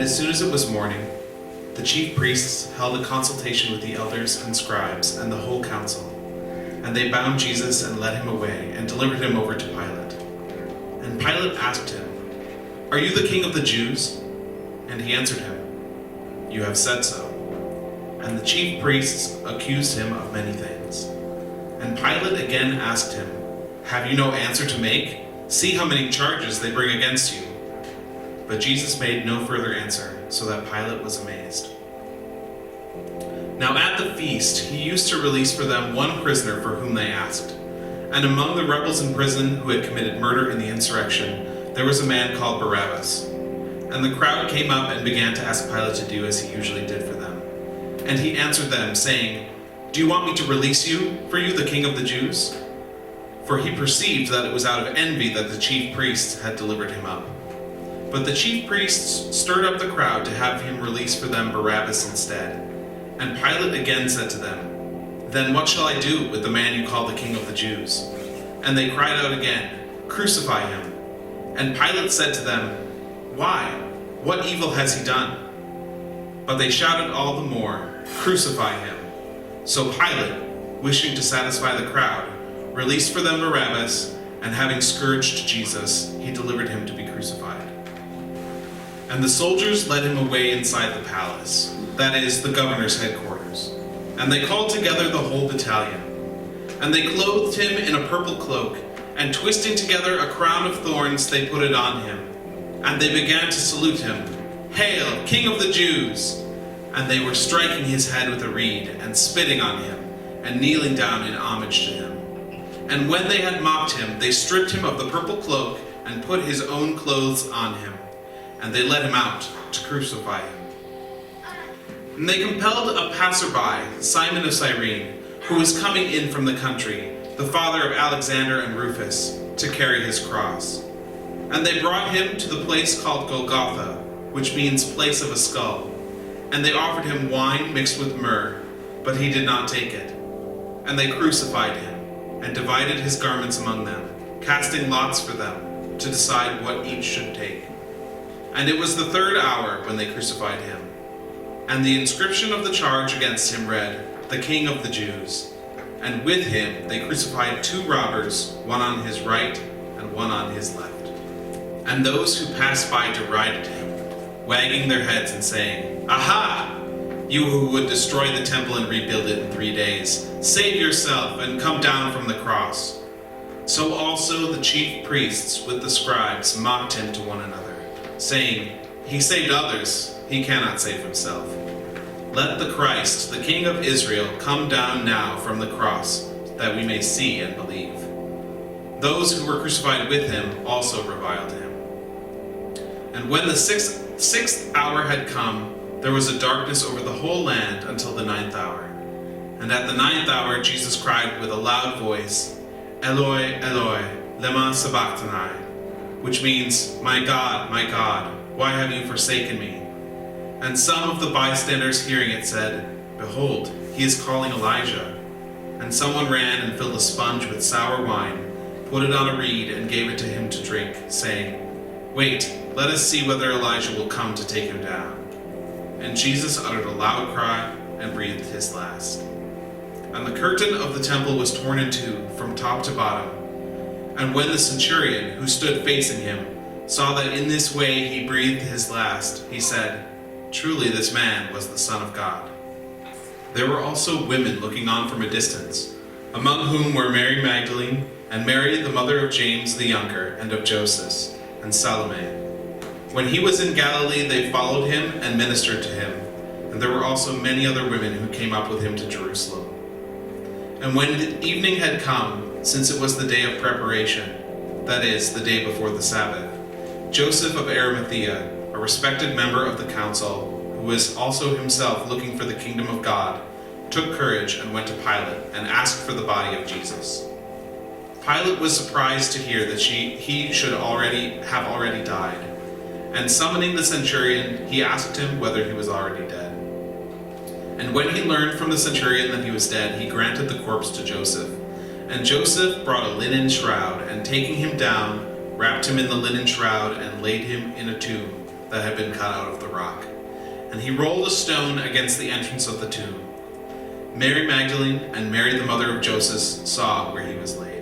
as soon as it was morning, the chief priests held a consultation with the elders and scribes and the whole council. And they bound Jesus and led him away and delivered him over to Pilate. And Pilate asked him, "Are you the king of the Jews?" And he answered him, "You have said so." And the chief priests accused him of many things. And Pilate again asked him, "Have you no answer to make? See how many charges they bring against you." But Jesus made no further answer, so that Pilate was amazed. Now at the feast he used to release for them one prisoner for whom they asked. And among the rebels in prison who had committed murder in the insurrection, there was a man called Barabbas. And the crowd came up and began to ask Pilate to do as he usually did for them. And he answered them, saying, "Do you want me to release you, for you the king of the Jews?" For he perceived that it was out of envy that the chief priests had delivered him up. But the chief priests stirred up the crowd to have him release for them Barabbas instead. And Pilate again said to them, "Then what shall I do with the man you call the king of the Jews?" And they cried out again, "Crucify him." And Pilate said to them, "Why? What evil has he done?" But they shouted all the more, "Crucify him." So Pilate, wishing to satisfy the crowd, released for them Barabbas, and having scourged Jesus, he delivered him to be crucified. And the soldiers led him away inside the palace, that is, the governor's headquarters. And they called together the whole battalion. And they clothed him in a purple cloak, and twisting together a crown of thorns, they put it on him. And they began to salute him, "Hail, King of the Jews!" And they were striking his head with a reed, and spitting on him, and kneeling down in homage to him. And when they had mocked him, they stripped him of the purple cloak, and put his own clothes on him. And they led him out to crucify him. And they compelled a passerby, Simon of Cyrene, who was coming in from the country, the father of Alexander and Rufus, to carry his cross. And they brought him to the place called Golgotha, which means place of a skull. And they offered him wine mixed with myrrh, but he did not take it. And they crucified him, and divided his garments among them, casting lots for them, to decide what each should take. And it was the third hour when they crucified him. And the inscription of the charge against him read, "The King of the Jews." And with him they crucified two robbers, one on his right and one on his left. And those who passed by derided him, wagging their heads and saying, "Aha! You who would destroy the temple and rebuild it in 3 days, save yourself and come down from the cross." So also the chief priests with the scribes mocked him to one another, saying, "He saved others, he cannot save himself. Let the Christ, the King of Israel, come down now from the cross, that we may see and believe." Those who were crucified with him also reviled him. And when the sixth hour had come, there was a darkness over the whole land until the 9th hour. And at the 9th hour Jesus cried with a loud voice, "Eloi, Eloi, lema sabachthani," which means, my God, why have you forsaken me?" And some of the bystanders hearing it said, "Behold, he is calling Elijah." And someone ran and filled a sponge with sour wine, put it on a reed, and gave it to him to drink, saying, "Wait, let us see whether Elijah will come to take him down." And Jesus uttered a loud cry and breathed his last. And the curtain of the temple was torn in two from top to bottom. And when the centurion, who stood facing him, saw that in this way he breathed his last, he said, "Truly this man was the Son of God." There were also women looking on from a distance, among whom were Mary Magdalene, and Mary the mother of James the younger, and of Joseph, and Salome. When he was in Galilee, they followed him and ministered to him, and there were also many other women who came up with him to Jerusalem. And when the evening had come, since it was the day of preparation, that is, the day before the Sabbath, Joseph of Arimathea, a respected member of the council, who was also himself looking for the kingdom of God, took courage and went to Pilate and asked for the body of Jesus. Pilate was surprised to hear that he should have already died, and summoning the centurion, he asked him whether he was already dead. And when he learned from the centurion that he was dead, he granted the corpse to Joseph. And Joseph brought a linen shroud, and taking him down, wrapped him in the linen shroud, and laid him in a tomb that had been cut out of the rock, and he rolled a stone against the entrance of the tomb. Mary Magdalene and Mary the mother of Joseph saw where he was laid.